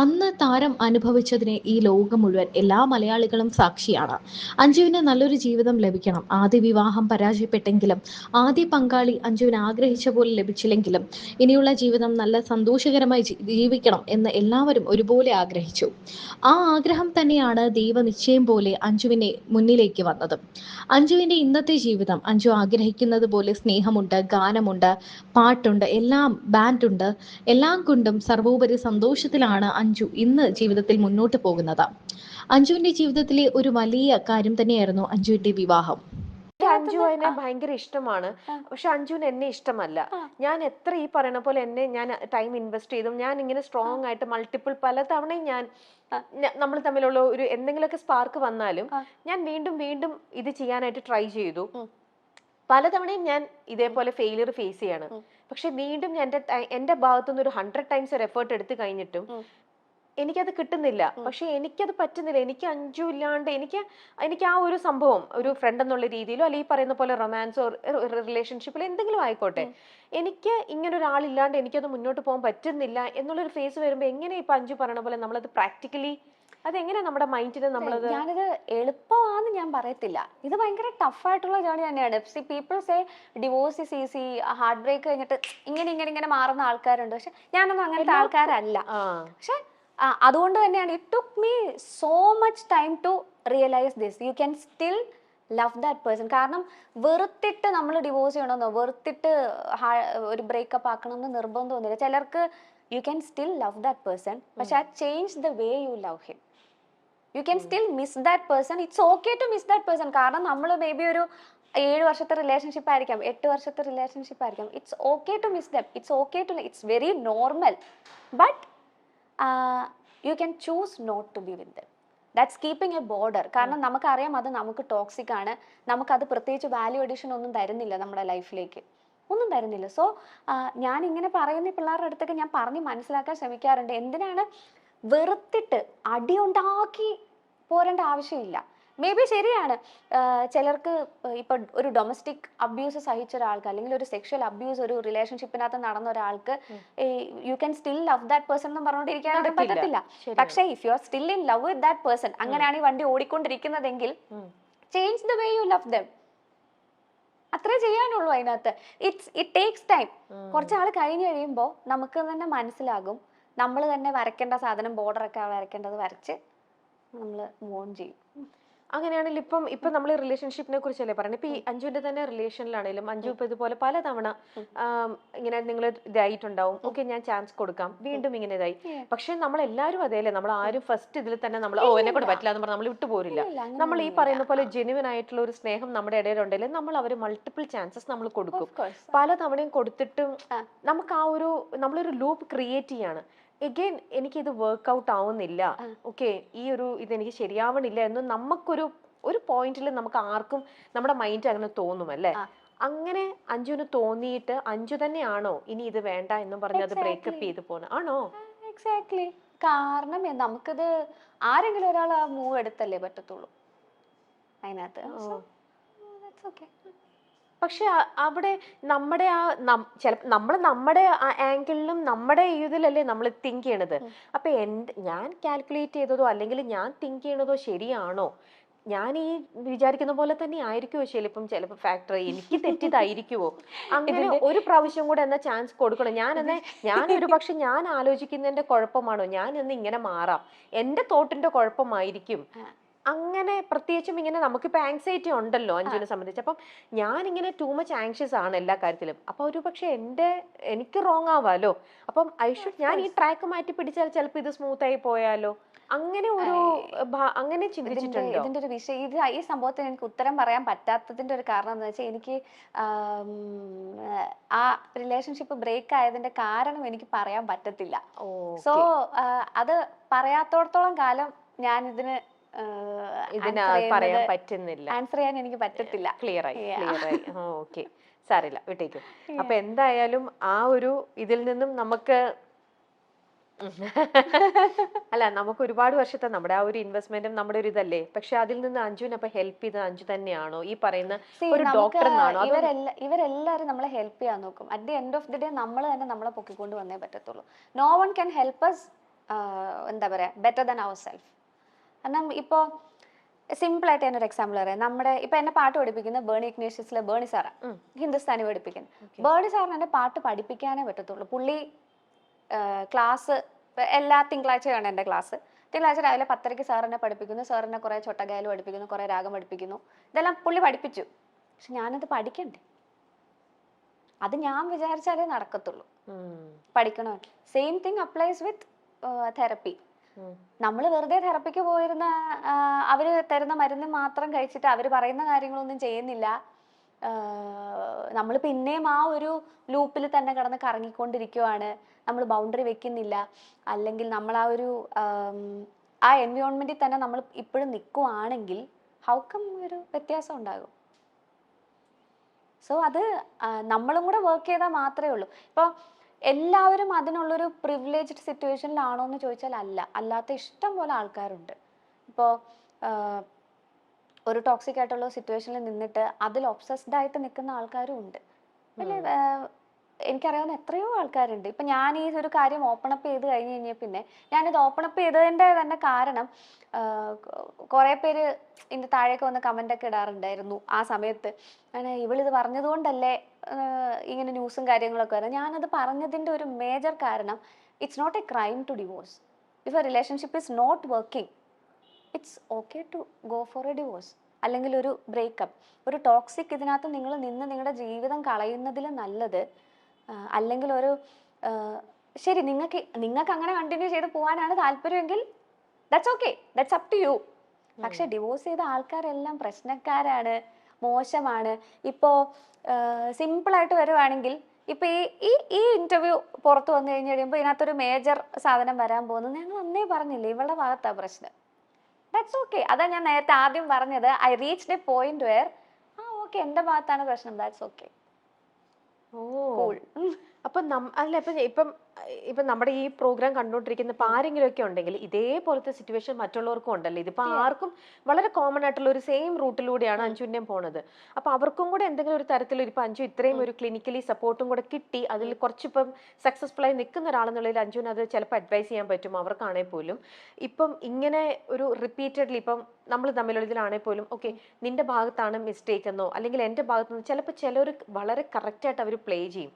അന്ന് താരം അനുഭവിച്ചതിന് ഈ ലോകം മുഴുവൻ എല്ലാ മലയാളികളും സാക്ഷിയാണ്. അഞ്ജുവിന് നല്ലൊരു ജീവിതം ലഭിക്കണം. ആദ്യ വിവാഹം പരാജയപ്പെട്ടെങ്കിലും ആദ്യ പങ്കാളി അഞ്ജുവിന് ആഗ്രഹിച്ച പോലെ ലഭിച്ചില്ലെങ്കിലും ഇനിയുള്ള ജീവിതം നല്ല സന്തോഷകരമായി ജീവിക്കണം എന്ന് എല്ലാവരും ഒരുപോലെ ആഗ്രഹിച്ചു. ആ ആഗ്രഹം തന്നെയാണ് ദൈവനിശ്ചയം പോലെ അഞ്ജുവിനെ മുന്നിലേക്ക് വന്നത്. അഞ്ജുവിന്റെ ഇന്നത്തെ ജീവിതം അഞ്ജു ആഗ്രഹിക്കുന്നത് പോലെ സ്നേഹമുണ്ട്, ഗാനമുണ്ട്, പാട്ടുണ്ട്, എല്ലാം ബാൻഡുണ്ട്, എല്ലാം കൊണ്ടും സർവോപരി സന്തോഷത്തിലാണ് അഞ്ജു ഇന്ന് ജീവിതത്തിൽ മുന്നോട്ട് പോകുന്നത്. അഞ്ജുവിന്റെ ജീവിതത്തിലെ ഒരു വലിയ കാര്യം തന്നെയായിരുന്നു അഞ്ജുവിന്റെ വിവാഹം. അഞ്ജു എന്നെ ഭയങ്കര ഇഷ്ടമാണ്, പക്ഷെ അഞ്ജുവിന് എന്നെ ഇഷ്ടമല്ല. ഞാൻ എത്ര ഈ പറയുന്ന പോലെ എന്നെ ഞാൻ ടൈം ഇൻവെസ്റ്റ് ചെയ്തു, ഞാൻ ഇങ്ങനെ സ്ട്രോങ് ആയിട്ട് മൾട്ടിപ്പിൾ പല തവണയും ഞാൻ നമ്മൾ തമ്മിലുള്ള ഒരു എന്തെങ്കിലുമൊക്കെ സ്പാർക്ക് വന്നാലും ഞാൻ വീണ്ടും വീണ്ടും ഇത് ചെയ്യാനായിട്ട് ട്രൈ ചെയ്തു. പലതവണയും ഞാൻ ഇതേപോലെ ഫെയിലിയർ ഫേസ് ചെയ്യാണ്. പക്ഷെ വീണ്ടും എന്റെ ഭാഗത്തുനിന്ന് ഒരു 100 ടൈംസ് ഒരു എഫേർട്ട് എടുത്തു കഴിഞ്ഞിട്ടും എനിക്കത് കിട്ടുന്നില്ല. പക്ഷെ എനിക്കത് പറ്റുന്നില്ല. എനിക്ക് അഞ്ജു ഇല്ലാണ്ട് എനിക്ക് ആ ഒരു സംഭവം ഒരു ഫ്രണ്ട് എന്നുള്ള രീതിയിലോ അല്ലെങ്കിൽ ഈ പറയുന്ന പോലെ റൊമാൻസോ റിലേഷൻഷിപ്പിലോ എന്തെങ്കിലും ആയിക്കോട്ടെ, എനിക്ക് ഇങ്ങനെ ഒരാളില്ലാണ്ട് എനിക്കത് മുന്നോട്ട് പോകാൻ പറ്റുന്നില്ല എന്നുള്ളൊരു ഫേസ് വരുമ്പോൾ എങ്ങനെ ഇപ്പൊ അഞ്ജു പറയുന്ന പോലെ നമ്മളത് പ്രാക്ടിക്കലി അതെങ്ങനെ നമ്മുടെ മൈൻഡിന് നമ്മളത് ഞാനിത് എളുപ്പമാണെന്ന് ഞാൻ പറയത്തില്ല. ഇത് ഭയങ്കര ടഫായിട്ടുള്ള ജേണി തന്നെയാണ്. People say divorce is easy, heartbreak കഴിഞ്ഞിട്ട് ഇങ്ങനെ ഇങ്ങനെ ഇങ്ങനെ മാറുന്ന ആൾക്കാരുണ്ട്. പക്ഷെ ഞാനൊന്നും അങ്ങനത്തെ ആൾക്കാരല്ല. പക്ഷെ അതുകൊണ്ട് തന്നെയാണ് it took me so much time to realise this. You can still love that person. കാരണം വെറുത്തിട്ട് നമ്മൾ ഡിവോഴ്സ് ചെയ്യണമെന്നോ വെറുത്തിട്ട് ഒരു ബ്രേക്കപ്പ് ആക്കണമെന്ന് നിർബന്ധമൊന്നുമില്ല. ചിലർക്ക് you can still love that person, പക്ഷെ ആ change the way you love him. You can still miss that person. It's okay to miss that person. കാരണം നമ്മൾ മേ ബി ഒരു 7 വർഷത്തെ റിലേഷൻഷിപ്പ് ആയിരിക്കാം, 8 വർഷത്തെ റിലേഷൻഷിപ്പ് ആയിരിക്കാം. It's okay to miss them. It's okay to, it's very normal. But you can choose not to be with them. That's keeping a border. കാരണം നമുക്കറിയാം അത് നമുക്ക് ടോക്സിക് ആണ്. നമുക്കത് പ്രത്യേകിച്ച് വാല്യൂ അഡീഷൻ ഒന്നും തരുന്നില്ല നമ്മുടെ ലൈഫിലേക്ക്, ഒന്നും തരുന്നില്ല. സോ ഞാൻ ഇങ്ങനെ പറയുന്ന പിള്ളേരുടെ അടുത്തൊക്കെ ഞാൻ പറഞ്ഞ് മനസ്സിലാക്കാൻ ശ്രമിക്കാറുണ്ട്. എന്തിനാണ് വെറുത്തിട്ട് അടിയുണ്ടാക്കി പോരേണ്ട ആവശ്യമില്ല. മേ ബി ശരിയാണ്, ചിലർക്ക് ഇപ്പൊ ഒരു ഡൊമസ്റ്റിക് അബ്യൂസ് സഹിച്ച ഒരാൾക്ക് അല്ലെങ്കിൽ ഒരു സെക്ഷൽ അബ്യൂസ് ഒരു റിലേഷൻഷിപ്പിനകത്ത് നടന്ന ഒരാൾക്ക് you can still love that person എന്ന് പറഞ്ഞുകൊണ്ടിരിക്കാനായിട്ട് പറ്റത്തില്ല. പക്ഷെ if you are still in love with that person, അങ്ങനെയാണ് ഈ വണ്ടി ഓടിക്കൊണ്ടിരിക്കുന്നതെങ്കിൽ change the way you love them. അത്രേ ചെയ്യാനുള്ളൂ അതിനകത്ത്. It takes time. കുറച്ചാൾ കഴിഞ്ഞ് കഴിയുമ്പോൾ നമുക്ക് തന്നെ മനസ്സിലാകും. നമ്മൾ തന്നെ വരയ്ക്കേണ്ട സാധനം ബോർഡറൊക്കെ വരയ്ക്കേണ്ടത് വരച്ച് നമ്മൾ മൂവ് ഓൺ ചെയ്യും. അങ്ങനെയാണെങ്കിൽ ഇപ്പം നമ്മൾ റിലേഷൻഷിപ്പിനെ കുറിച്ചല്ലേ പറയുന്നത്. ഇപ്പൊ ഈ അഞ്ജുവിന്റെ തന്നെ റിലേഷനിലാണെങ്കിലും അഞ്ജു ഇപ്പൊ ഇതുപോലെ പലതവണ ഇങ്ങനെ നിങ്ങൾ ഇതായിട്ടുണ്ടാവും. ഓക്കെ, ഞാൻ ചാൻസ് കൊടുക്കാം, വീണ്ടും ഇങ്ങനെ ഇതായി. പക്ഷെ നമ്മൾ എല്ലാവരും അതേല്ലേ, നമ്മൾ ആരും ഫസ്റ്റ് ഇതിൽ തന്നെ നമ്മൾ എന്നെ കൂടെ പറ്റില്ല എന്ന് പറഞ്ഞാൽ നമ്മൾ വിട്ടുപോരില്ല. നമ്മൾ ഈ പറയുന്ന പോലെ ജെന്യുവൻ ആയിട്ടുള്ള ഒരു സ്നേഹം നമ്മുടെ ഇടയിലുണ്ടെങ്കിൽ നമ്മൾ അവർ മൾട്ടിപ്പിൾ ചാൻസസ് നമ്മൾ കൊടുക്കും. പലതവണയും കൊടുത്തിട്ടും നമുക്ക് ആ ഒരു നമ്മളൊരു ലൂപ്പ് ക്രിയേറ്റ് ചെയ്യാണ്. എഗെയിൻ എനിക്കിത് വർക്ക്ഔട്ട് ആവുന്നില്ല, ഓക്കെ, ഈ ഒരു ഇതെനിക്ക് ശരിയാവണില്ല എന്ന് നമുക്കൊരു പോയിന്റിൽ നമുക്ക് ആർക്കും നമ്മുടെ മൈൻഡ് അങ്ങനെ തോന്നും അല്ലേ. അങ്ങനെ അഞ്ജുവിന് തോന്നിയിട്ട് അഞ്ജു തന്നെയാണോ ഇനി ഇത് വേണ്ട എന്നും പറഞ്ഞ് അത് ബ്രേക്കപ്പ് ചെയ്ത് പോണ ആണോ? എക്സാക്ട്ലി. കാരണം നമുക്കത് ആരെങ്കിലും ഒരാൾ ആ മൂവ് എടുത്തല്ലേ പറ്റത്തുള്ളൂ അതിനകത്ത്. പക്ഷെ അവിടെ നമ്മുടെ നമ്മുടെ ആംഗിളിലും നമ്മുടെ ഇതിലല്ലേ നമ്മൾ തിങ്ക് ചെയ്യണത്. അപ്പൊ ഞാൻ കാൽക്കുലേറ്റ് ചെയ്തതോ അല്ലെങ്കിൽ ഞാൻ തിങ്ക് ചെയ്യണതോ ശരിയാണോ? ഞാൻ ഈ വിചാരിക്കുന്ന പോലെ തന്നെ ആയിരിക്കുമോ ചിലപ്പം ഫാക്ടർ എനിക്ക് തെറ്റിയതായിരിക്കുമോ? അങ്ങനെ ഒരു പ്രാവശ്യം കൂടെ എന്നാ ചാൻസ് കൊടുക്കണം. ഞാൻ ഒരു പക്ഷെ ഞാൻ ആലോചിക്കുന്നതിന്റെ കുഴപ്പമാണോ, ഞാൻ എന്ന് ഇങ്ങനെ മാറാം, എന്റെ തോട്ടിന്റെ കുഴപ്പമായിരിക്കും. അങ്ങനെ പ്രത്യേകിച്ചും ഇങ്ങനെ നമുക്കിപ്പോ ആങ്സൈറ്റി ഉണ്ടല്ലോ അഞ്ജുവിനെ സംബന്ധിച്ച്. അപ്പം ഞാനിങ്ങനെ ടൂ മച്ച് ആങ്ഷ്യസ് ആണ് എല്ലാ കാര്യത്തിലും. അപ്പൊ ഒരു പക്ഷെ എനിക്ക് റോങ് ആവാലോ. അപ്പം ഞാൻ ഈ ട്രാക്ക് മാറ്റി പിടിച്ചാൽ ചിലപ്പോൾ ഇത് സ്മൂത്ത് ആയി പോയാലോ, അങ്ങനെ അങ്ങനെ ചിന്തിച്ചിട്ടുണ്ടോ? ഇതിന്റെ ഒരു വിഷയം ഈ സംഭവത്തിന് എനിക്ക് ഉത്തരം പറയാൻ പറ്റാത്തതിന്റെ ഒരു കാരണം എന്താ വെച്ചാൽ എനിക്ക് ആ റിലേഷൻഷിപ്പ് ബ്രേക്ക് ആയതിന്റെ കാരണം എനിക്ക് പറയാൻ പറ്റത്തില്ല. സോ അത് പറയാത്തോടത്തോളം കാലം ഞാൻ ഇതിന് പറയാൻ പറ്റുന്നില്ല, ആൻസർ ചെയ്യാൻ എനിക്ക് പറ്റത്തില്ല. ക്ലിയർ ആയി. ഓക്കെ, സാരില്ല, വിട്ടേക്കും. അപ്പൊ എന്തായാലും ആ ഒരു ഇതിൽ നിന്നും നമുക്ക് അല്ല, നമുക്ക് ഒരുപാട് വർഷത്തെ നമ്മുടെ ആ ഒരു ഇൻവെസ്റ്റ്മെന്റും നമ്മുടെ ഒരു ഇതല്ലേ. പക്ഷെ അതിൽ നിന്ന് അഞ്ജുവിനെ അപ്പൊ ഹെൽപ്പ് ചെയ്തത് അഞ്ജു തന്നെയാണോ, ഈ പറയുന്ന ഒരു ഡോക്ടറിനാണോ? ഇവരെല്ലാരും നമ്മളെ ഹെൽപ്പ് ചെയ്യാൻ നോക്കും. At the end of the day നമ്മൾ തന്നെ നമ്മളെ പൊക്കിക്കൊണ്ട് വന്നേ പറ്റത്തുള്ളൂ. No one can help us എന്താ പറയുക, ബെറ്റർ ദാൻ അവർ സെൽഫ്. കാരണം ഇപ്പോൾ സിമ്പിളായിട്ട് ഞാനൊരു എക്സാമ്പിൾ പറയാം. നമ്മുടെ ഇപ്പം എന്നെ പാട്ട് പഠിപ്പിക്കുന്ന ബേണി ഇഗ്നേഷ്യസിലെ ബേണി സാറാണ്, ഹിന്ദുസ്ഥാനി പഠിപ്പിക്കുന്നത്. ബേണി സാറിന് എൻ്റെ പാട്ട് പഠിപ്പിക്കാനേ പറ്റത്തുള്ളൂ. പുള്ളി ക്ലാസ് എല്ലാ തിങ്കളാഴ്ചയാണ് എൻ്റെ ക്ലാസ്. തിങ്കളാഴ്ച രാവിലെ 10:30 സാർ എന്നെ പഠിപ്പിക്കുന്നു. സാർ എന്നെ കുറേ ചൊട്ടഗായൽ പഠിപ്പിക്കുന്നു, കുറേ രാഗം പഠിപ്പിക്കുന്നു. ഇതെല്ലാം പുള്ളി പഠിപ്പിച്ചു. പക്ഷെ ഞാനത് പഠിക്കണ്ടേ? അത് ഞാൻ വിചാരിച്ചാലേ നടക്കത്തുള്ളൂ. പഠിക്കണോ? സെയിം തിങ് അപ്ലൈസ് വിത്ത് തെറപ്പി. നമ്മൾ വെറുതെ തെറപ്പിക്ക് പോയിരുന്ന അവർ തരുന്ന മരുന്ന് മാത്രം കഴിച്ചിട്ട് അവർ പറയുന്ന കാര്യങ്ങളൊന്നും ചെയ്യുന്നില്ല. നമ്മൾ പിന്നെയും ആ ഒരു ലൂപ്പിൽ തന്നെ കിടന്ന് കറങ്ങിക്കൊണ്ടിരിക്കുവാണ്. നമ്മൾ ബൗണ്ടറി വെക്കുന്നില്ല, അല്ലെങ്കിൽ നമ്മൾ ആ ഒരു ആ എൻവയോൺമെന്റിൽ തന്നെ നമ്മൾ ഇപ്പോഴും നിൽക്കുവാണെങ്കിൽ ഹൗ കം ഒരു വ്യത്യാസം ഉണ്ടാകും? സോ അത് നമ്മളും കൂടെ വർക്ക് ചെയ്താൽ മാത്രമേ ഉള്ളൂ. ഇപ്പോൾ എല്ലാവരും അതിനുള്ളൊരു പ്രിവിലേജ്ഡ് സിറ്റുവേഷനിലാണോ എന്ന് ചോദിച്ചാൽ അല്ല. അല്ലാത്ത ഇഷ്ടം പോലെ ആൾക്കാരുണ്ട്. ഇപ്പോൾ ഒരു ടോക്സിക് ആയിട്ടുള്ള സിറ്റുവേഷനിൽ നിന്നിട്ട് അതിൽ ഒബ്സസ്ഡ് ആയിട്ട് നിൽക്കുന്ന ആൾക്കാരും ഉണ്ട്. പിന്നെ എനിക്കറിയാവുന്ന എത്രയോ ആൾക്കാരുണ്ട്. ഇപ്പം ഞാൻ ഈ ഒരു കാര്യം ഓപ്പൺ അപ്പ് ചെയ്ത് കഴിഞ്ഞ് കഴിഞ്ഞാൽ പിന്നെ ഞാനിത് ഓപ്പൺ അപ്പ് ചെയ്തതിൻ്റെ തന്നെ കാരണം കുറേ പേര് ഇതിൻ്റെ താഴേക്ക് വന്ന് കമൻ്റൊക്കെ ഇടാറുണ്ടായിരുന്നു ആ സമയത്ത്. ഇവളിത് പറഞ്ഞതുകൊണ്ടല്ലേ ഇങ്ങനെ ന്യൂസും കാര്യങ്ങളൊക്കെ വരുന്നത്. ഞാനത് പറഞ്ഞതിൻ്റെ ഒരു മേജർ കാരണം, it's not a crime to divorce. If a relationship is not working, it's okay to go for a divorce, അല്ലെങ്കിൽ ഒരു ബ്രേക്കപ്പ്. ഒരു ടോക്സിക് ഇതിനകത്ത് നിങ്ങൾ നിന്ന് നിങ്ങളുടെ ജീവിതം കളയുന്നതിൽ നല്ലത്, അല്ലെങ്കിൽ ഒരു ശരി നിങ്ങൾക്ക് അങ്ങനെ കണ്ടിന്യൂ ചെയ്ത് പോകാനാണ് താല്പര്യമെങ്കിൽ that's okay, that's up to you. പക്ഷെ ഡിവോഴ്സ് ചെയ്ത ആൾക്കാരെല്ലാം പ്രശ്നക്കാരാണ്, മോശമാണ്. ഇപ്പോൾ സിമ്പിളായിട്ട് വരുവാണെങ്കിൽ ഇപ്പം ഈ ഇന്റർവ്യൂ പുറത്ത് വന്നു കഴിഞ്ഞ് കഴിയുമ്പോൾ ഇതിനകത്തൊരു മേജർ സാധനം വരാൻ പോകുന്നത് ഞങ്ങൾ അന്നേ പറഞ്ഞില്ലേ, ഇവളുടെ ഭാഗത്താണ് പ്രശ്നം. That's okay. അതാ ഞാൻ നേരത്തെ ആദ്യം പറഞ്ഞത്. I reached A point wear okay, എൻ്റെ ഭാഗത്താണ് പ്രശ്നം, ദാറ്റ്സ് ഓക്കെ. കൂൾ. അപ്പൊ അല്ല ഇപ്പം നമ്മുടെ ഈ പ്രോഗ്രാം കണ്ടുകൊണ്ടിരിക്കുന്ന ആരെങ്കിലും ഒക്കെ ഉണ്ടെങ്കിൽ ഇതേപോലത്തെ സിറ്റുവേഷൻ മറ്റുള്ളവർക്കും ഉണ്ടല്ലോ. ഇതിപ്പോ ആർക്കും വളരെ കോമൺ ആയിട്ടുള്ള ഒരു സെയിം റൂട്ടിലൂടെയാണ് അഞ്ജുവിന്റെയും പോണത്. അപ്പൊ അവർക്കും കൂടെ എന്തെങ്കിലും ഒരു തരത്തിൽ ഇപ്പൊ അഞ്ജു ഇത്രയും ഒരു ക്ലിനിക്കലി സപ്പോർട്ടും കൂടെ കിട്ടി, അതിൽ കുറച്ചിപ്പം സക്സസ്ഫുൾ ആയി നിൽക്കുന്ന ഒരാളെന്നുള്ളതിൽ അഞ്ജുവിന് അത് ചിലപ്പോൾ അഡ്വൈസ് ചെയ്യാൻ പറ്റും അവർക്കാണെങ്കിൽ പോലും. ഇപ്പം ഇങ്ങനെ ഒരു റിപ്പീറ്റഡ്ലി ഇപ്പം നമ്മൾ തമ്മിലുള്ള ഇതിലാണെങ്കിൽ പോലും ഓക്കെ നിന്റെ ഭാഗത്താണ് മിസ്റ്റേക്ക് എന്നോ അല്ലെങ്കിൽ എന്റെ ഭാഗത്ത് നിന്ന് ചിലപ്പോൾ ചിലർ വളരെ കറക്റ്റ് ആയിട്ട് അവർ പ്ലേ ചെയ്യും.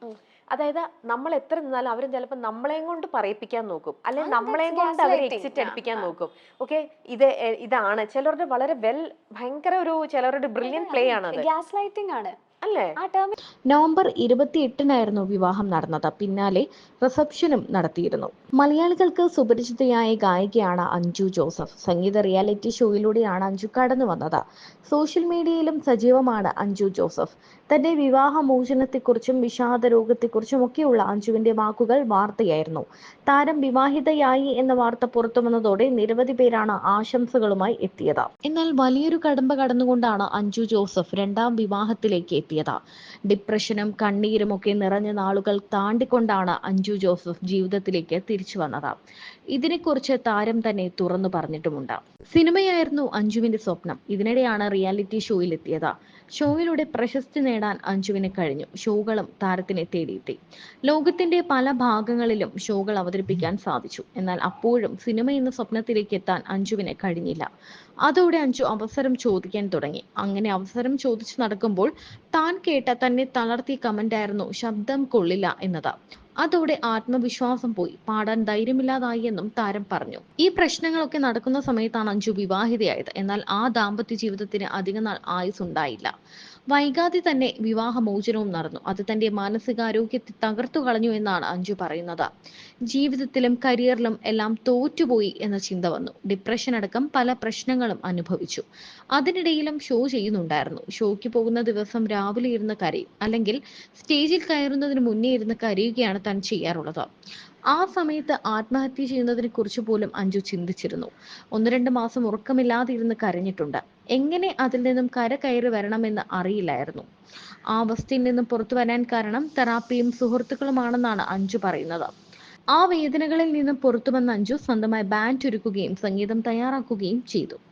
അതായത് നമ്മൾ എത്ര നിന്നാലും അവരും ചിലപ്പോൾ നമ്മളെയും കൊണ്ട് പറയിപ്പിക്കാൻ നോക്കും, അല്ലെങ്കിൽ നമ്മളെയും കൊണ്ട് അവർ എക്സിറ്റ് അടിപ്പിക്കാൻ നോക്കും. ഓക്കെ ഇതാണ് ചിലരുടെ വളരെ ഭയങ്കര ഒരു ചിലരുടെ ബ്രില്യന്റ് പ്ലേ ആണ്, ഗ്യാസ് ലൈറ്റിംഗ് ആണ് അല്ലേ? നവംബർ 28-നായിരുന്നു വിവാഹം നടന്നത്. പിന്നാലെ റിസപ്ഷനും നടത്തിയിരുന്നു. മലയാളികൾക്ക് സുപരിചിതയായ ഗായികയാണ് അഞ്ജു ജോസഫ്. സംഗീത റിയാലിറ്റി ഷോയിലൂടെയാണ് അഞ്ജു കടന്നു വന്നത്. സോഷ്യൽ മീഡിയയിലും സജീവമാണ് അഞ്ജു ജോസഫ്. തന്റെ വിവാഹമോചനത്തെക്കുറിച്ചും വിഷാദ രോഗത്തെക്കുറിച്ചും ഒക്കെയുള്ള അഞ്ജുവിന്റെ വാക്കുകൾ വാർത്തയായിരുന്നു. താരം വിവാഹിതയായി എന്ന വാർത്ത പുറത്തു വന്നതോടെ നിരവധി പേരാണ് ആശംസകളുമായി എത്തിയത്. എന്നാൽ വലിയൊരു കടമ്പ കടന്നുകൊണ്ടാണ് അഞ്ജു ജോസഫ് രണ്ടാം വിവാഹത്തിലേക്ക് എത്തിയത്. ഡിപ്രഷനും കണ്ണീരും ഒക്കെ നിറഞ്ഞ നാളുകൾ താണ്ടിക്കൊണ്ടാണ് അഞ്ജു ജോസഫ് ജീവിതത്തിലേക്ക് തിരിച്ചു വന്നത്. ഇതിനെക്കുറിച്ച് താരം തന്നെ തുറന്നു പറഞ്ഞിട്ടുമുണ്ട്. സിനിമയായിരുന്നു അഞ്ജുവിന്റെ സ്വപ്നം. ഇതിനിടെയാണ് റിയാലിറ്റി ഷോയിലെത്തിയത്. ഷോയിലൂടെ പ്രശസ്തി നേടാൻ അഞ്ജുവിന് കഴിഞ്ഞു. ഷോകളും താരത്തിനെ തേടിയെത്തി. ലോകത്തിന്റെ പല ഭാഗങ്ങളിലും ഷോകൾ അവതരിപ്പിക്കാൻ സാധിച്ചു. എന്നാൽ അപ്പോഴും സിനിമ എന്ന സ്വപ്നത്തിലേക്ക് എത്താൻ അഞ്ജുവിന് കഴിഞ്ഞില്ല. അതോടെ അഞ്ജു അവസരം ചോദിക്കാൻ തുടങ്ങി. അങ്ങനെ അവസരം ചോദിച്ചു നടക്കുമ്പോൾ താൻ കേട്ട തന്നെ തളർത്തിയ കമന്റായിരുന്നു ശബ്ദം കൊള്ളില്ല എന്നത്. അതോടെ ആത്മവിശ്വാസം പോയി, പാടാൻ ധൈര്യമില്ലാതായി എന്നും താരം പറഞ്ഞു. ഈ പ്രശ്നങ്ങളൊക്കെ നടക്കുന്ന സമയത്താണ് അഞ്ജു വിവാഹിതയായത്. എന്നാൽ ആ ദാമ്പത്യ ജീവിതത്തിന് അധികനാൾ ആയുസ് ഉണ്ടായില്ല. വൈകാതെ തന്നെ വിവാഹമോചനവും നടന്നു. അത് തന്റെ മാനസികാരോഗ്യത്തെ തകർത്തു കളഞ്ഞു എന്നാണ് അഞ്ജു പറയുന്നത്. ജീവിതത്തിലും കരിയറിലും എല്ലാം തോറ്റുപോയി എന്ന ചിന്ത വന്നു. ഡിപ്രഷൻ അടക്കം പല പ്രശ്നങ്ങളും അനുഭവിച്ചു. അതിനിടയിലും ഷോ ചെയ്യുന്നുണ്ടായിരുന്നു. ഷോയ്ക്ക് പോകുന്ന ദിവസം രാവിലെ ഇരുന്ന് കരയും, അല്ലെങ്കിൽ സ്റ്റേജിൽ കയറുന്നതിന് മുന്നേ ഇരുന്ന് കരയുകയാണ് താൻ ചെയ്യാറുള്ളത്. ആ സമയത്ത് ആത്മഹത്യ ചെയ്യുന്നതിനെ കുറിച്ച് പോലും അഞ്ജു ചിന്തിച്ചിരുന്നു. 1-2 മാസം ഉറക്കമില്ലാതെ ഇരുന്ന് കരഞ്ഞിട്ടുണ്ട്. എങ്ങനെ അതിൽ നിന്നും കയറി വരണമെന്ന് അറിയില്ലായിരുന്നു. ആ അവസ്ഥയിൽ നിന്നും പുറത്തു വരാൻ കാരണം തെറാപ്പിയും സുഹൃത്തുക്കളുമാണെന്നാണ് അഞ്ജു പറയുന്നത്. ആ വേദനകളിൽ നിന്നും പുറത്തു വന്ന അഞ്ജു സ്വന്തമായി ബാൻഡ് ഒരുക്കുകയും സംഗീതം തയ്യാറാക്കുകയും ചെയ്തു.